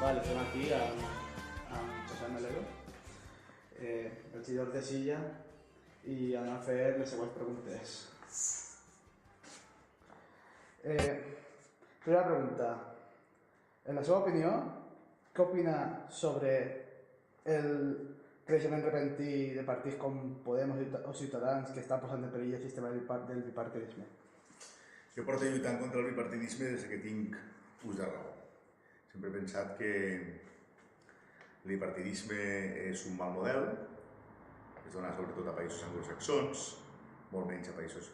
Vale, estem aquí amb José Melero, regidor de Silla, i anem a fer les següents preguntes. Primera pregunta. En la seva opinió, què opina sobre el creixement repentí de partits com Podemos o Ciutadans que estan posant en perill el sistema del bipartidisme? Jo porto lluitant contra el bipartidisme des que tinc ús de raó. Sempre he pensat que el bipartidisme és un mal model, que es dona sobretot a països anglosaxons, molt menys a països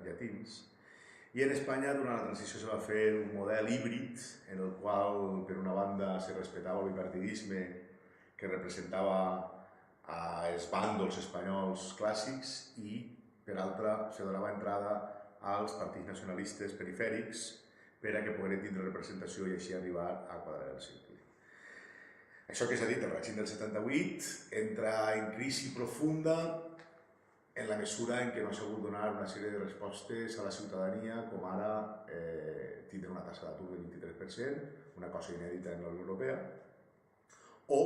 llatins. I en Espanya, durant la transició, se va fer un model híbrid en el qual, per una banda, se respectava el bipartidisme que representava els bàndols espanyols clàssics i, per altra, se donava entrada als partits nacionalistes perifèrics per a que pogueren tindre representació i així arribar a quadrar el circuit. Això que s'ha dit, el règim del 78 entra en crisi profunda en la mesura en què no s'ha hagut donar una sèrie de respostes a la ciutadania, com ara tindre una tassa d'atur del 23%, una cosa inèdita en la Unió Europea, o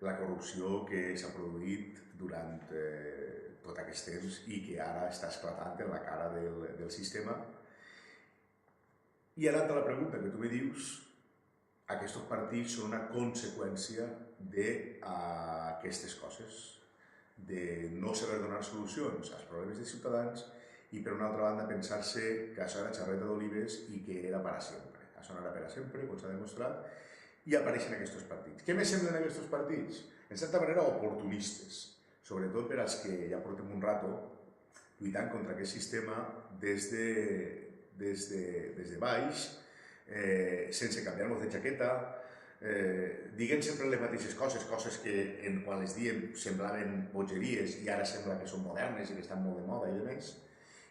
la corrupció que s'ha produït durant tot aquest temps i que ara està esclatant en la cara del sistema. I ara la pregunta que tu me dius, aquests partits són una conseqüència d'aquestes coses, de no saber donar solucions als problemes dels ciutadans i, per una altra banda, pensar-se que això era xarreta d'olives i que era per a sempre. Això no era per a sempre, com s'ha demostrat, i apareixen aquests partits. Què me semblen aquests partits? En certa manera, oportunistes, sobretot per als que ja portem un rato lluitant contra aquest sistema des de baix, sense canviar-nos de jaqueta, diguem sempre les mateixes coses que quan les diem semblaven bogeries i ara sembla que són modernes i que estan molt de moda i demés.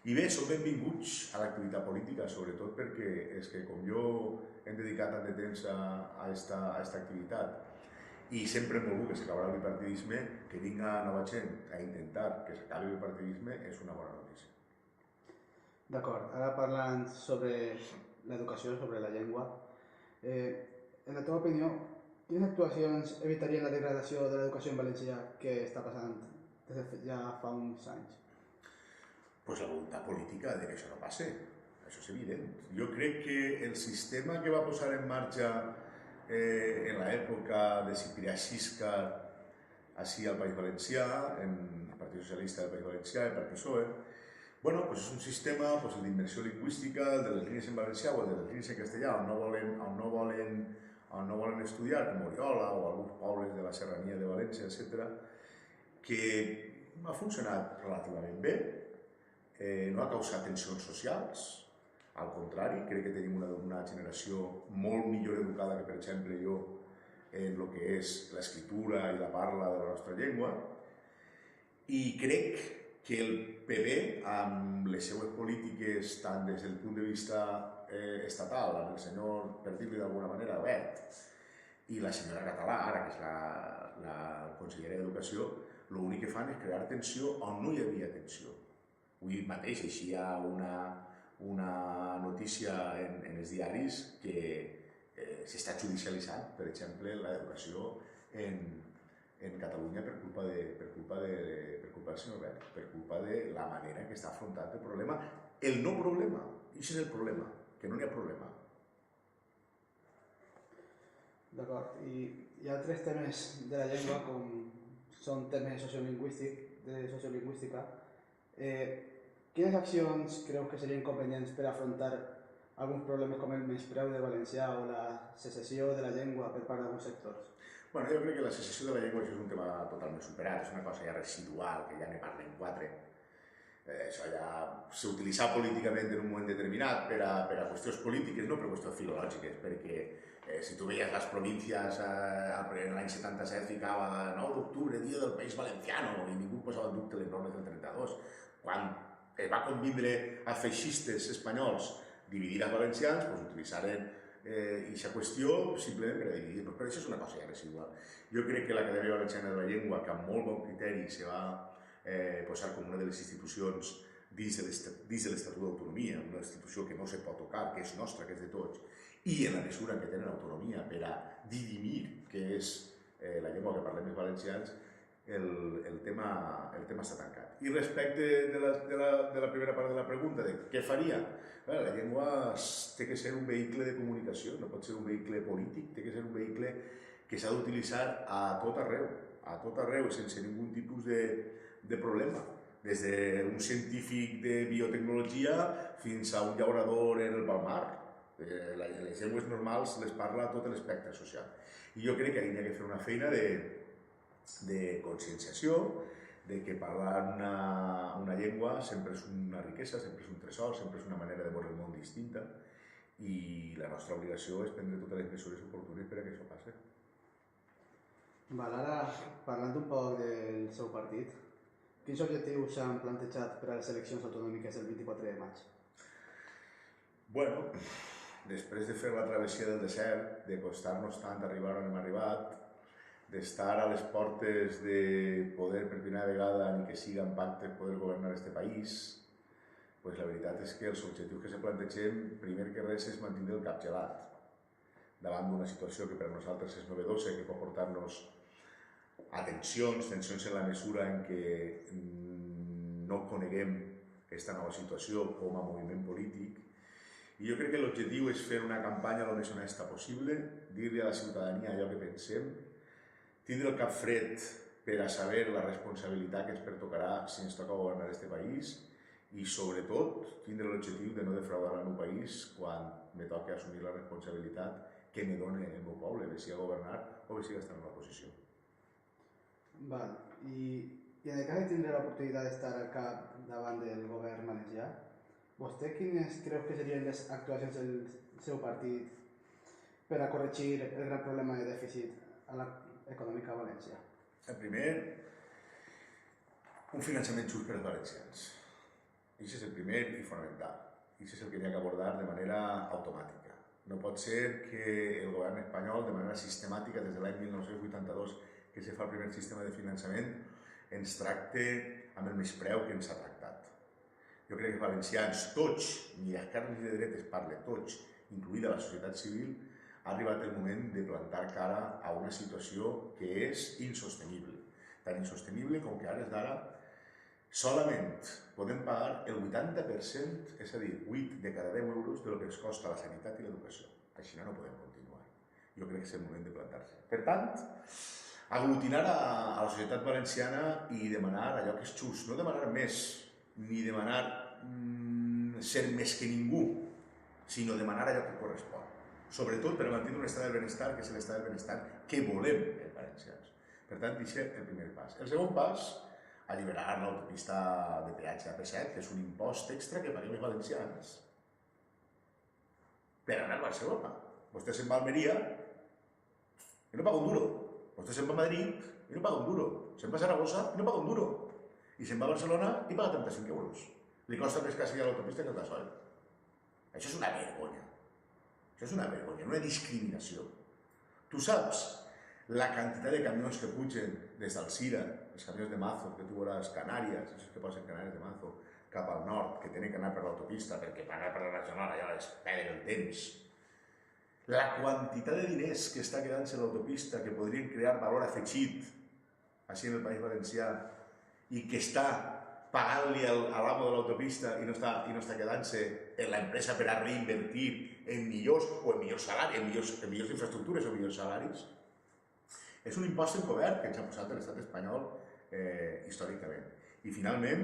I bé, són benvinguts a l'activitat política, sobretot perquè és que com jo hem dedicat tant de temps a aquesta activitat i sempre hem volgut que s'acabarà el bipartidisme, que vinga nova gent a intentar que s'acabi el bipartidisme és una bona notícia. D'acord, ara parlant sobre l'educació, sobre la llengua, en la teva opinió, quines actuacions evitarien la degradació de l'educació en valencià que està passant des de ja fa uns anys? Pues la voluntat política de que això no passi, això és evident. Jo crec que el sistema que va posar en marxa en l'època de Ciprià Xiscar així al País Valencià, en el Partit Socialista del País Valencià i per PSOE, bueno, pues és un sistema, pues, el d'immersió lingüística, el de les línies en valencià o el de les línies en castellà, on no volen estudiar, com Oriola o alguns pobles de la serrania de València, etc., que ha funcionat relativament bé, no ha causat tensions socials, al contrari, crec que tenim una generació molt millor educada que, per exemple, jo, en el que és l'escriptura i la parla de la nostra llengua, i crec que el PP, amb les seues polítiques, tant des del punt de vista estatal, amb el senyor, per dir-li d'alguna manera, Wert, i la senyora Català, ara que és la consellera d'Educació, l'únic que fan és crear tensió on no hi havia tensió. Avui mateix hi ha una notícia en els diaris que s'està judicialitzant, per exemple, l'educació en Catalunya per culpa del senyor Wert, per culpa de la manera en què està afrontant el problema. El no problema, això és el problema, que no n'hi ha problema. D'acord, i hi ha altres temes de la llengua, com són temes de sociolingüística. Quines accions creus que serien convenients per afrontar alguns problemes com el menyspreu del valencià o la secessió de la llengua per part d'alguns sectors? Bueno, jo crec que la secessió de la llengua és un tema totalment superat, és una cosa ja residual, que ja ne parlen quatre. Això ja s'utilitza políticament en un moment determinat per a qüestions polítiques, no per qüestions filològiques, perquè si tu veies les províncies en l'any 77 ficava 9 d'octubre, dia del País Valenciano, i ningú posava en dubte les normes del 32. Quan es va convindre a feixistes espanyols dividir els valencians, doncs utilitzaren aquesta qüestió simplement per a dividir-nos, però això és una cosa ja residual. Jo crec que l'Acadèmia Valenciana de la Llengua, que amb molt bon criteri se va posar com una de les institucions dins de l'Estatut d'Autonomia, una institució que no se pot tocar, que és nostra, que és de tots, i en la mesura que tenen autonomia per a dirimir què és la llengua que parlem els valencians, el tema està tancat. I respecte de la primera part de la pregunta, de què faria? La llengua té que ser un vehicle de comunicació, no pot ser un vehicle polític, té que ser un vehicle que s'ha d'utilitzar a tot arreu, sense ningú tipus de problema. Des d'un científic de biotecnologia fins a un llaurador en el Palmar. Les llengües normals les parla tot l'espectre social. I jo crec que hi ha que fer una feina de conscienciació, de que parlar una llengua sempre és una riquesa, sempre és un tresor, sempre és una manera de veure el món distinta, i la nostra obligació és prendre totes les mesures oportunes per a que això passi. Ara, parlant un poc del seu partit, quins objectius s'han plantejat per a les eleccions autonòmiques del 24 de maig? Bueno, després de fer la travessia del desert, de costar-nos tant arribar on hem arribat, d'estar a les portes de poder per primera vegada, ni que siga en pacte, poder governar este país, pues la veritat és que els objectius que se plantegem, primer que res, és mantenir el cap gelat davant d'una situació que per a nosaltres és novedosa i que pot portar-nos a tensions en la mesura en què no coneguem aquesta nova situació com a moviment polític. I jo crec que l'objectiu és fer una campanya el més honesta possible, dir-li a la ciutadania allò que pensem, tindre el cap fred per a saber la responsabilitat que ens pertocarà si ens toca governar aquest país i, sobretot, tindre l'objectiu de no defraudar el meu país quan me toqui assumir la responsabilitat que me dona el meu poble, bé sigui a governar o bé sigui a estar en l'oposició. I en el cas de tindre l'oportunitat d'estar al cap davant del govern valencià, vostè quines creu que serien les actuacions del seu partit per a corregir el gran problema de dèficit econòmic a València? Primer, un finançament just per als valencians. Això és el primer i fonamental. Això és el que hi ha que abordar de manera automàtica. No pot ser que el govern espanyol, de manera sistemàtica, des de l'any 1982, que se fa el primer sistema de finançament, ens tracte amb el menyspreu que ens ha tractat. Jo crec que els valencians, tots, ni d'esquerres ni de dretes, parle tots, incloïda la societat civil, ha arribat el moment de plantar cara a una situació que és insostenible. Tan insostenible com que ara solament podem pagar el 80%, és a dir, 8 de cada 10 euros del que ens costa la sanitat i l'educació. Així no podem continuar. Jo crec que és el moment de plantar-se. Per tant, aglutinar a la societat valenciana i demanar allò que és just. No demanar més, ni demanar ser més que ningú, sinó demanar allò que correspon. Sobretot per mantenir un estat del benestar, que és l'estat del benestar que volem els valencians. Per tant, això és el primer pas. El segon pas, alliberar l'autopista de peatge AP7, que és un impost extra que paguem els valencians per anar a Barcelona. Vostè se'n va a Almeria i no paga un duro. Vostè se'n va a Madrid i no paga un duro. Se'n va a Saragossa i no paga un duro. I se'n va a Barcelona i paga 35 euros. Li costa més quasi a l'autopista que el gasoil. Això és una vergonya. Això és una vergonya, una discriminació. Tu saps la quantitat de camions que pugen des d'Alzira, els camions de Mazo, que tu veuràs Canàries, els que posen Canàries de Mazo, cap al nord, que tenen que anar per l'autopista, perquè per anar per la nacional allà es perden el temps. La quantitat de diners que està quedant-se a l'autopista, que podrien crear valor afegit, així en el País Valencià, i que està pagant-li a l'amo de l'autopista i no està quedant-se en l'empresa per a reinvertir en millors salaris, en millors infraestructures o millors salaris, és un impost encobert que ens ha posat l'estat espanyol històricament. I finalment,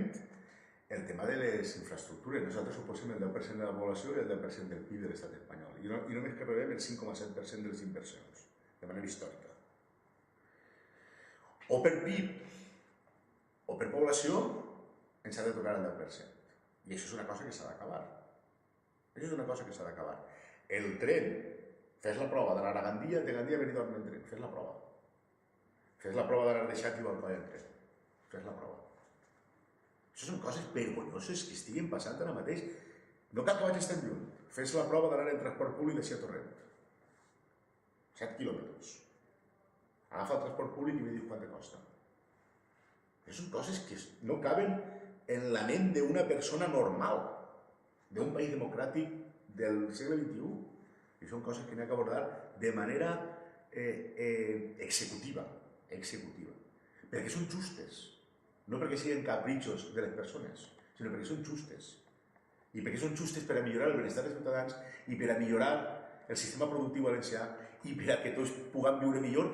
el tema de les infraestructures. Nosaltres suposem el 10% de la població i el 10% del PIB de l'estat espanyol. I només que rebem el 5,7% de les inversions, de manera històrica. O per PIB o per població, ens ha de tocar el 10%. I això és una cosa que s'ha d'acabar. Això és una cosa que s'ha d'acabar. El tren, fes la prova d'anar a Gandia, de Gandia a Benidorm en tren, fes la prova. Fes la prova d'anar de Xàtiva al Coll en tren, fes la prova. Això són coses vergonyoses que estiguen passant ara mateix. No cal que vagis tan lluny. Fes la prova d'anar en transport públic d'ací a Torrent. 7 quilòmetres. Agafa el transport públic i me dius quant te costa. Això són coses que no caben en la ment d'una persona normal, d'un país democràtic del segle XXI. I són coses que n'hi ha que abordar de manera executiva, perquè són justes, no perquè siguin capritxos de les persones, sinó perquè són justes. I perquè són justes per a millorar el benestar dels ciutadans i per a millorar el sistema productiu valencià i per a que tots puguem viure millor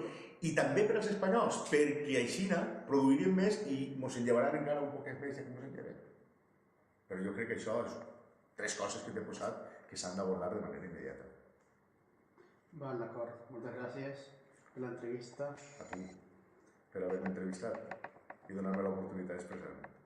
i també per als espanyols, perquè així produiríem més i ens en llevaran encara un poquet més que ens en lleven. Però jo crec que això és 3 coses que t'he posat que s'han d'abordar de manera immediata. Val, d'acord. Moltes gràcies per l'entrevista. A tu, per haver-me entrevistat i donar-me l'oportunitat d'expressar-me.